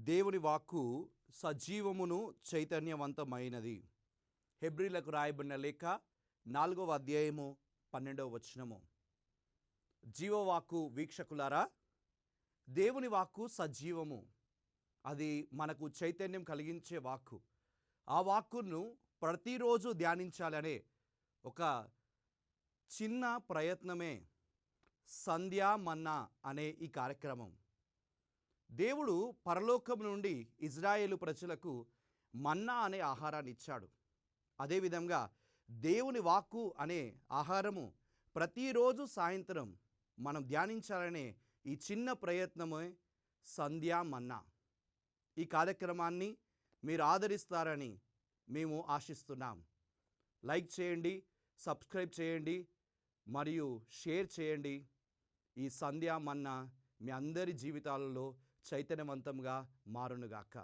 దేవుని వాక్కు సజీవమును చైతన్యవంతమైనది. హెబ్రీలకు రాయబడిన లేఖ 4వ అధ్యాయము 12వ వచనము. జీవవాక్కు వీక్షకులారా, దేవుని వాక్కు సజీవము. అది మనకు చైతన్యం కలిగించే వాక్కు. ఆ వాక్కును ప్రతిరోజు ధ్యానించాలనే ఒక చిన్న ప్రయత్నమే సంధ్యా మన్నా అనే ఈ కార్యక్రమం. దేవుడు పరలోకం నుండి ఇజ్రాయేలు ప్రజలకు మన్నా అనే ఆహారాన్ని ఇచ్చాడు. అదేవిధంగా దేవుని వాక్కు అనే ఆహారము ప్రతిరోజు సాయంత్రం మనం ధ్యానించాలనే ఈ చిన్న ప్రయత్నమే సంధ్యా మన్నా. ఈ కార్యక్రమాన్ని మీరు ఆదరిస్తారని మేము ఆశిస్తున్నాం. లైక్ చేయండి, సబ్స్క్రైబ్ చేయండి మరియు షేర్ చేయండి. ఈ సంధ్యా మన్నా మీ అందరి జీవితాలలో చైతన్యవంతంగా మారునుగాక.